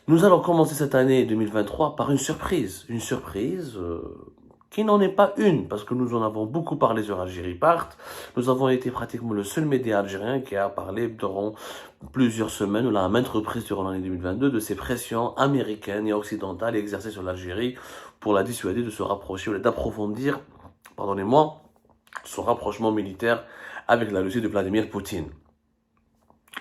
Nous allons commencer cette année 2023 par une surprise. Une surprise qui n'en est pas une, parce que nous en avons beaucoup parlé sur Algérie Part. Nous avons été pratiquement le seul média algérien qui a parlé durant plusieurs semaines, ou là, à maintes reprises durant l'année 2022, de ces pressions américaines et occidentales exercées sur l'Algérie pour la dissuader de se rapprocher, ou d'approfondir, pardonnez-moi, son rapprochement militaire avec la Russie de Vladimir Poutine.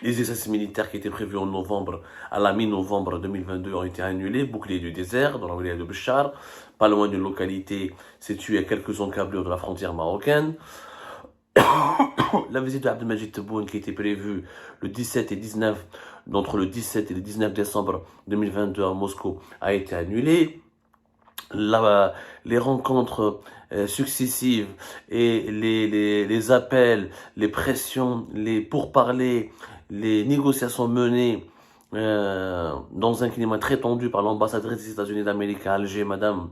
Les exercices militaires qui étaient prévus en novembre, à la mi-novembre 2022, ont été annulés. Bouclier du désert, dans la wilaya de Béchar, pas loin d'une localité située à quelques encablures de la frontière marocaine. La visite d'Abdelmajid Tebboune qui était prévue le 17 et 19, entre le 17 et le 19 décembre 2022 à Moscou, a été annulée. Les rencontres successives et les appels, les pressions, les pourparlers, les négociations menées dans un climat très tendu par l'ambassadrice des États-Unis d'Amérique à Alger, Madame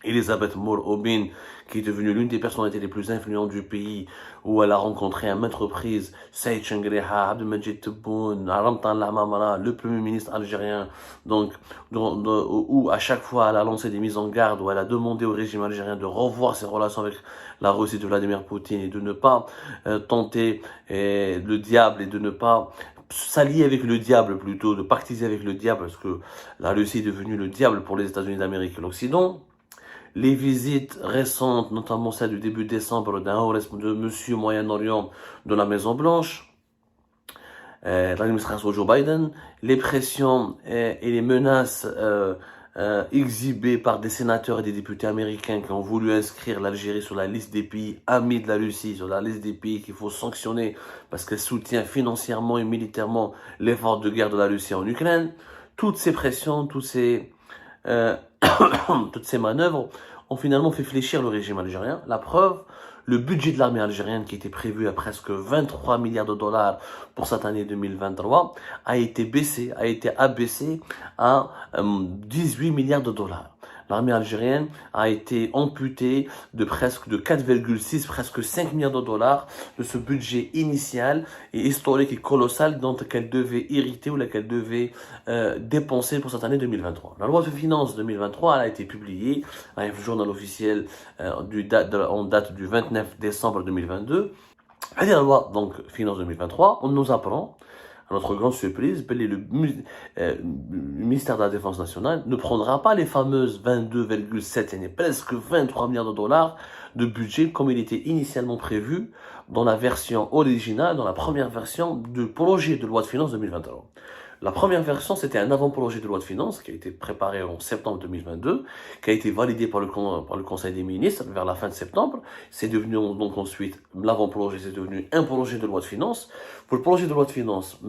Elisabeth Moore-Obin, qui est devenue l'une des personnalités les plus influentes du pays, où elle a rencontré à maintes reprises Saïd Chengreha, Abdelmajid Tebboune, Ramtan Lamamara, le premier ministre algérien, donc, où à chaque fois elle a lancé des mises en garde, où elle a demandé au régime algérien de revoir ses relations avec la Russie de Vladimir Poutine et de ne pas tenter le diable et de ne pas s'allier avec le diable plutôt, de pactiser avec le diable, parce que la Russie est devenue le diable pour les États-Unis d'Amérique et l'Occident. Les visites récentes, notamment celle du début décembre d'un haut responsable de Monsieur Moyen-Orient de la Maison-Blanche, l'administration Joe Biden, les pressions et les menaces exhibées par des sénateurs et des députés américains qui ont voulu inscrire l'Algérie sur la liste des pays amis de la Russie, sur la liste des pays qu'il faut sanctionner parce qu'elle soutient financièrement et militairement l'effort de guerre de la Russie en Ukraine. Toutes ces pressions, toutes ces manœuvres ont finalement fait fléchir le régime algérien. La preuve, le budget de l'armée algérienne qui était prévu à presque 23 milliards de dollars pour cette année 2023 a été abaissé à 18 milliards de dollars. L'armée algérienne a été amputée de 4,6, presque 5 milliards de dollars de ce budget initial et historique et colossal dont elle devait hériter ou laquelle devait dépenser pour cette année 2023. La loi de finances 2023 elle a été publiée dans un journal officiel en date du 29 décembre 2022. La loi donc finances 2023, on nous apprend à notre grande surprise, le ministère de la Défense nationale ne prendra pas les fameuses 22,7, presque 23 milliards de dollars de budget comme il était initialement prévu dans la version originale, dans la première version du projet de loi de finances 2023. La première version, c'était un avant-projet de loi de finances qui a été préparé en septembre 2022, qui a été validé par le Conseil des ministres vers la fin de septembre. C'est devenu donc ensuite, l'avant-projet, c'est devenu un projet de loi de finances. Pour le projet de loi de finances,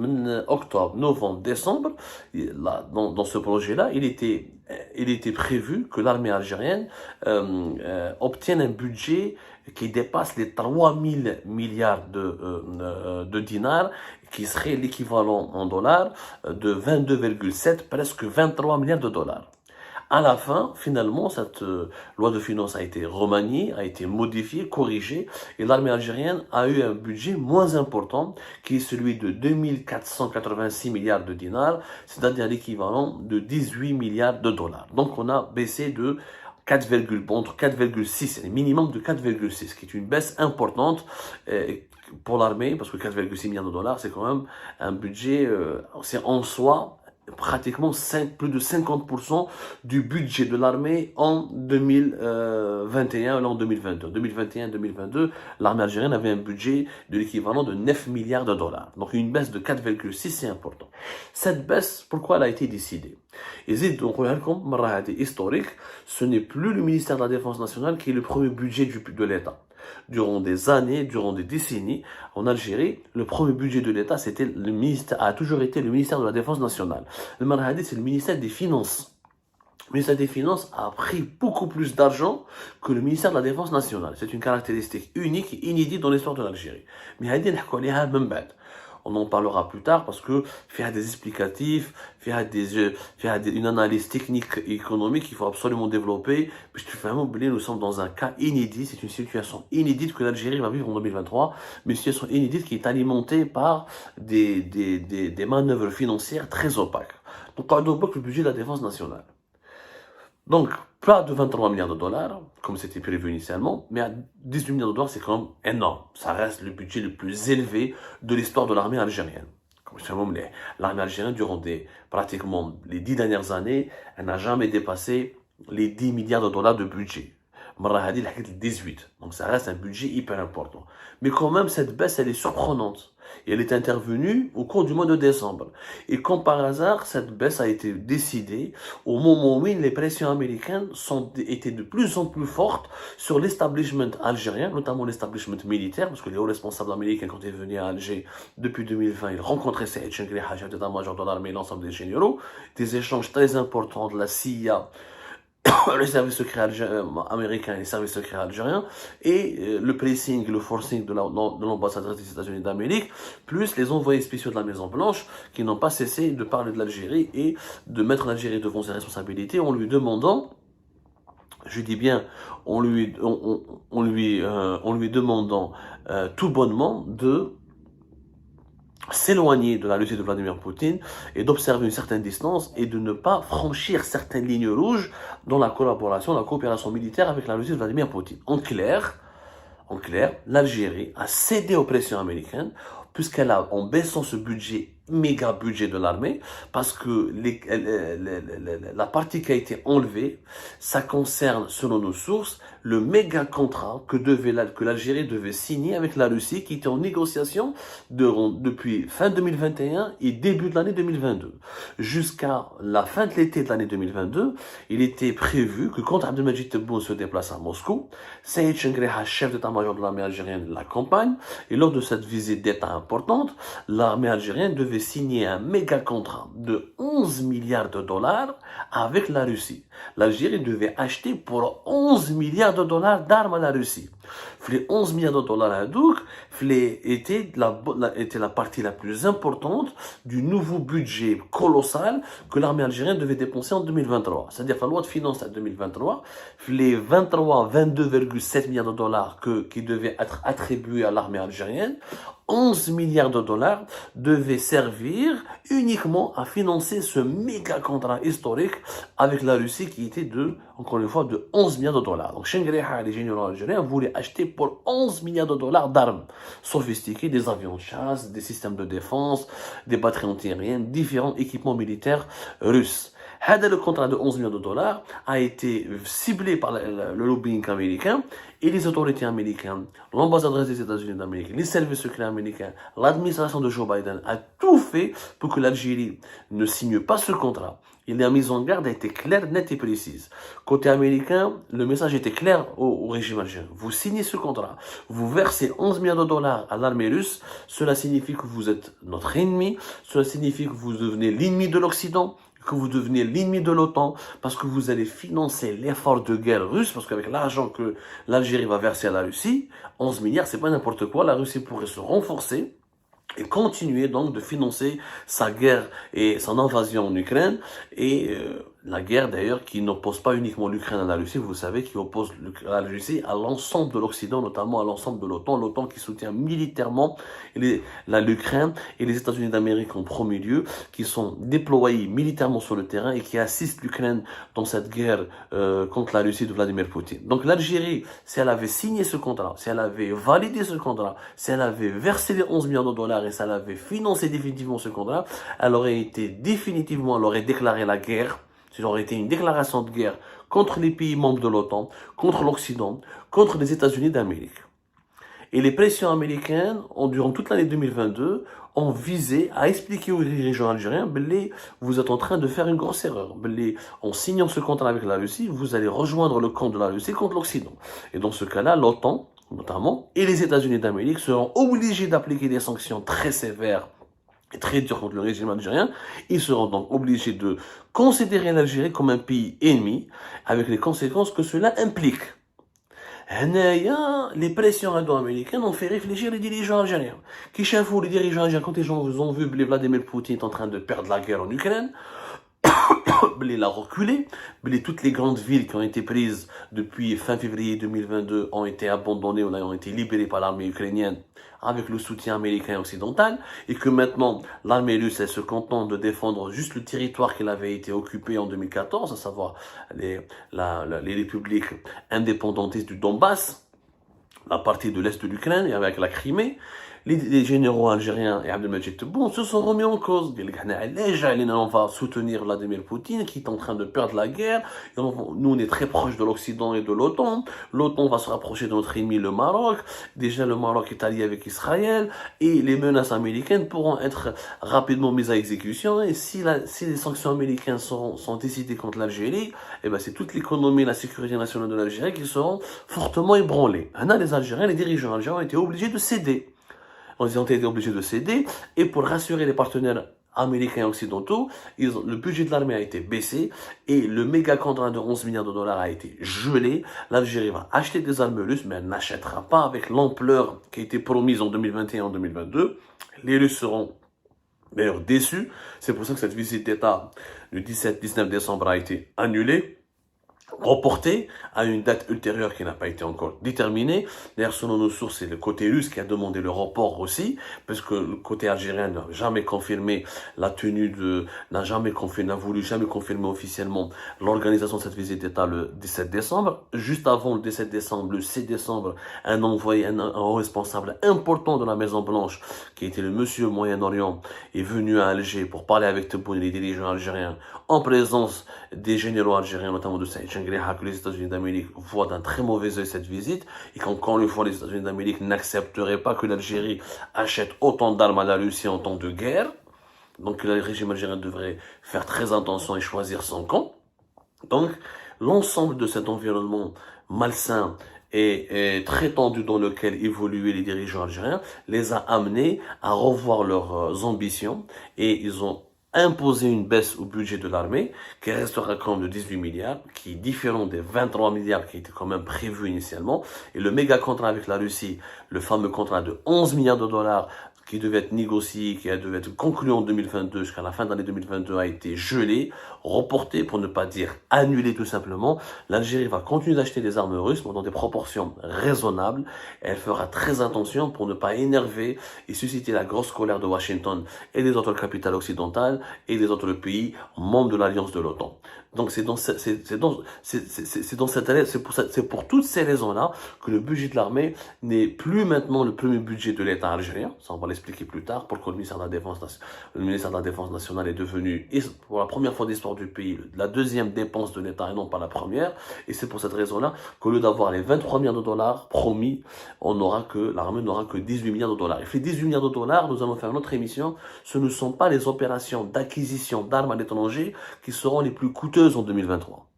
octobre, novembre, décembre, là, dans ce projet-là, il était prévu que l'armée algérienne obtienne un budget qui dépasse les 3 000 milliards de dinars, qui serait l'équivalent en dollars de 22,7, presque 23 milliards de dollars. À la fin, finalement, cette loi de finances a été remaniée, a été modifiée, corrigée, et l'armée algérienne a eu un budget moins important, qui est celui de 2486 milliards de dinars, c'est-à-dire l'équivalent de 18 milliards de dollars. Donc on a baissé de entre 4,6, minimum de 4,6, qui est une baisse importante pour l'armée, parce que 4,6 milliards de dollars, c'est quand même un budget, c'est en soi pratiquement plus de 50% du budget de l'armée en 2021 et en 2022. 2021-2022, l'armée algérienne avait un budget de l'équivalent de 9 milliards de dollars. Donc une baisse de 4,6, c'est important. Cette baisse, pourquoi elle a été décidée? Historique, ce n'est plus le ministère de la Défense nationale qui est le premier budget de l'État. Durant des années, durant des décennies, en Algérie, le premier budget de l'État, a toujours été le ministère de la Défense nationale. Le Marhadi, c'est le ministère des Finances. Le ministère des Finances a pris beaucoup plus d'argent que le ministère de la Défense nationale. C'est une caractéristique unique et inédite dans l'histoire de l'Algérie. Mais on en parlera plus tard parce que faire des explicatifs, une analyse technique et économique, il faut absolument développer. Puis tu fais vraiment oublier, nous sommes dans un cas inédit, c'est une situation inédite que l'Algérie va vivre en 2023, mais une situation inédite qui est alimentée par des manœuvres financières très opaques. Donc, on bloque le budget de la défense nationale. Donc, pas de 23 milliards de dollars, comme c'était prévu initialement, mais à 18 milliards de dollars, c'est quand même énorme. Ça reste le budget le plus élevé de l'histoire de l'armée algérienne. Comme l'armée algérienne, durant pratiquement les 10 dernières années, elle n'a jamais dépassé les 10 milliards de dollars de budget. 18. Donc ça reste un budget hyper important. Mais quand même, cette baisse, elle est surprenante. Et elle est intervenue au cours du mois de décembre. Et comme par hasard, cette baisse a été décidée au moment où les pressions américaines étaient de plus en plus fortes sur l'establishment algérien, notamment l'establishment militaire, parce que les hauts responsables américains, quand ils venaient à Alger depuis 2020, ils rencontraient Saïd Chengri, chef d'état-major de l'armée, l'ensemble des généraux, des échanges très importants de la CIA, les services secrets américains et les services secrets algériens, et le placing, le forcing de l'ambassadeur des États-Unis d'Amérique, plus les envoyés spéciaux de la Maison-Blanche, qui n'ont pas cessé de parler de l'Algérie et de mettre l'Algérie devant ses responsabilités en lui demandant, je dis bien, en lui demandant tout bonnement de s'éloigner de la Russie de Vladimir Poutine et d'observer une certaine distance et de ne pas franchir certaines lignes rouges dans la collaboration, la coopération militaire avec la Russie de Vladimir Poutine. En clair, l'Algérie a cédé aux pressions américaines puisqu'elle a, en baissant ce budget, méga budget de l'armée, parce que la partie qui a été enlevée, ça concerne, selon nos sources, le méga contrat que l'Algérie devait signer avec la Russie, qui était en négociation depuis fin 2021 et début de l'année 2022. Jusqu'à la fin de l'été de l'année 2022, il était prévu que quand Abdelmadjid Tebboune se déplace à Moscou, Saïd Chengri, chef d'état-major de l'armée algérienne, l'accompagne, et lors de cette visite d'État importante, l'armée algérienne devait signer un méga contrat de 11 milliards de dollars avec la Russie. L'Algérie devait acheter pour 11 milliards de dollars d'armes à la Russie. Les 11 milliards de dollars à Douk était la partie la plus importante du nouveau budget colossal que l'armée algérienne devait dépenser en 2023. C'est-à-dire la loi de finances en 2023, les 22,7 milliards de dollars qui devaient être attribués à l'armée algérienne, 11 milliards de dollars devaient servir uniquement à financer ce méga contrat historique avec la Russie qui était encore une fois, de 11 milliards de dollars. Donc, Chengreha, les généraux algériens, voulaient acheter pour 11 milliards de dollars d'armes sophistiquées, des avions de chasse, des systèmes de défense, des batteries antiaériennes, différents équipements militaires russes. Le contrat de 11 milliards de dollars a été ciblé par le lobbying américain et les autorités américaines, l'ambassadeur des États-Unis d'Amérique, les services secrets américains, l'administration de Joe Biden a tout fait pour que l'Algérie ne signe pas ce contrat. Et la mise en garde a été claire, nette et précise. Côté américain, le message était clair au régime algérien. Vous signez ce contrat, vous versez 11 milliards de dollars à l'armée russe, cela signifie que vous êtes notre ennemi, cela signifie que vous devenez l'ennemi de l'Occident, que vous devenez l'ennemi de l'OTAN, parce que vous allez financer l'effort de guerre russe, parce qu'avec l'argent que l'Algérie va verser à la Russie, 11 milliards, c'est pas n'importe quoi, la Russie pourrait se renforcer et continuer donc de financer sa guerre et son invasion en Ukraine, et la guerre d'ailleurs qui n'oppose pas uniquement l'Ukraine à la Russie, vous savez, qui oppose la Russie à l'ensemble de l'Occident, notamment à l'ensemble de l'OTAN qui soutient militairement l'Ukraine et les États-Unis d'Amérique en premier lieu, qui sont déployés militairement sur le terrain et qui assistent l'Ukraine dans cette guerre contre la Russie de Vladimir Poutine. Donc l'Algérie, si elle avait signé ce contrat, si elle avait validé ce contrat, si elle avait versé les 11 milliards de dollars et si elle avait financé définitivement ce contrat, elle aurait déclaré la guerre. Ça aurait été une déclaration de guerre contre les pays membres de l'OTAN, contre l'Occident, contre les États-Unis d'Amérique. Et les pressions américaines, durant toute l'année 2022, ont visé à expliquer aux dirigeants algériens, vous êtes en train de faire une grosse erreur. En signant ce contrat avec la Russie, vous allez rejoindre le camp de la Russie contre l'Occident. Et dans ce cas-là, l'OTAN, notamment, et les États-Unis d'Amérique seront obligés d'appliquer des sanctions très sévères et très dur contre le régime algérien. Ils seront donc obligés de considérer l'Algérie comme un pays ennemi, avec les conséquences que cela implique. les pressions américaines ont fait réfléchir les dirigeants algériens. Qui chafou les dirigeants algériens quand les gens ont vu Vladimir Poutine est en train de perdre la guerre en Ukraine, il a reculé, toutes les grandes villes qui ont été prises depuis fin février 2022 ont été abandonnées, ont été libérées par l'armée ukrainienne avec le soutien américain et occidental, et que maintenant l'armée russe elle se contente de défendre juste le territoire qui avait été occupé en 2014, à savoir les républiques indépendantistes du Donbass, la partie de l'est de l'Ukraine et avec la Crimée. Les généraux algériens et Abdelmajid Tebboune se sont remis en cause. On va soutenir Vladimir Poutine qui est en train de perdre la guerre. Nous, on est très proche de l'Occident et de l'OTAN. L'OTAN va se rapprocher de notre ennemi, le Maroc. Déjà, le Maroc est allié avec Israël. Et les menaces américaines pourront être rapidement mises à exécution. Et si les sanctions américaines sont décidées contre l'Algérie, eh ben, c'est toute l'économie et la sécurité nationale de l'Algérie qui seront fortement ébranlées. Maintenant, les Algériens, les dirigeants algériens ont été obligés de céder. Ils ont été obligés de céder, et pour rassurer les partenaires américains et occidentaux, le budget de l'armée a été baissé, et le méga contrat de 11 milliards de dollars a été gelé. L'Algérie va acheter des armes russes, mais elle n'achètera pas avec l'ampleur qui a été promise en 2021 et en 2022. Les Russes seront d'ailleurs déçus. C'est pour ça que cette visite d'État du 17-19 décembre a été annulée, reporté à une date ultérieure qui n'a pas été encore déterminée. D'ailleurs, selon nos sources, c'est le côté russe qui a demandé le report aussi, parce que le côté algérien n'a jamais confirmé la tenue n'a voulu jamais confirmer officiellement l'organisation de cette visite d'État le 17 décembre. Juste avant le 17 décembre, le 6 décembre, un haut responsable important de la Maison Blanche, qui était le monsieur Moyen-Orient, est venu à Alger pour parler avec Tebboune et les dirigeants algériens, en présence des généraux algériens, notamment de Saïd que les États-Unis d'Amérique voient d'un très mauvais œil cette visite, et qu'encore une fois les États-Unis d'Amérique n'accepteraient pas que l'Algérie achète autant d'armes à la Russie en temps de guerre. Donc le régime algérien devrait faire très attention et choisir son camp. Donc l'ensemble de cet environnement malsain et très tendu dans lequel évoluaient les dirigeants algériens les a amenés à revoir leurs ambitions, et ils ont imposer une baisse au budget de l'armée qui restera quand même de 18 milliards, qui est différent des 23 milliards qui étaient quand même prévus initialement. Et le méga contrat avec la Russie, le fameux contrat de 11 milliards de dollars qui devait être négocié, qui devait être conclu en 2022 jusqu'à la fin de l'année 2022 a été gelé, reporté, pour ne pas dire annulé tout simplement. L'Algérie va continuer d'acheter des armes russes, mais dans des proportions raisonnables. Elle fera très attention pour ne pas énerver et susciter la grosse colère de Washington et des autres capitales occidentales et des autres pays membres de l'alliance de l'OTAN. Donc c'est pour toutes ces raisons-là que le budget de l'armée n'est plus maintenant le premier budget de l'État algérien. Ça, on va l'expliquer plus tard, pour que le ministère de la Défense nationale est devenu, pour la première fois de l'histoire du pays, la deuxième dépense de l'État et non pas la première. Et c'est pour cette raison-là qu'au lieu d'avoir les 23 milliards de dollars promis, l'armée n'aura que 18 milliards de dollars. Et les 18 milliards de dollars, nous allons faire une autre émission, ce ne sont pas les opérations d'acquisition d'armes à l'étranger qui seront les plus coûteuses en 2023.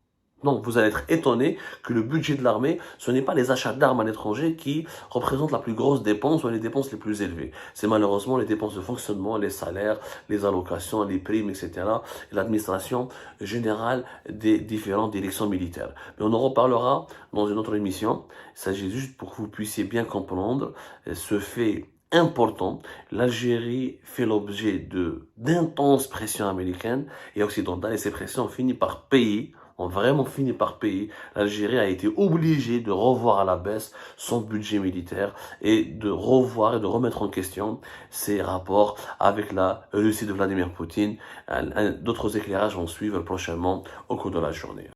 Donc vous allez être étonné que le budget de l'armée, ce n'est pas les achats d'armes à l'étranger qui représentent la plus grosse dépense ou les dépenses les plus élevées. C'est malheureusement les dépenses de fonctionnement, les salaires, les allocations, les primes, etc. et l'administration générale des différentes directions militaires. Mais on en reparlera dans une autre émission. Il s'agit juste pour que vous puissiez bien comprendre ce fait important. L'Algérie fait l'objet d'intenses pressions américaines et occidentales, et ces pressions ont vraiment fini par payer. L'Algérie a été obligée de revoir à la baisse son budget militaire et de revoir et de remettre en question ses rapports avec la Russie de Vladimir Poutine. D'autres éclairages vont suivre prochainement au cours de la journée.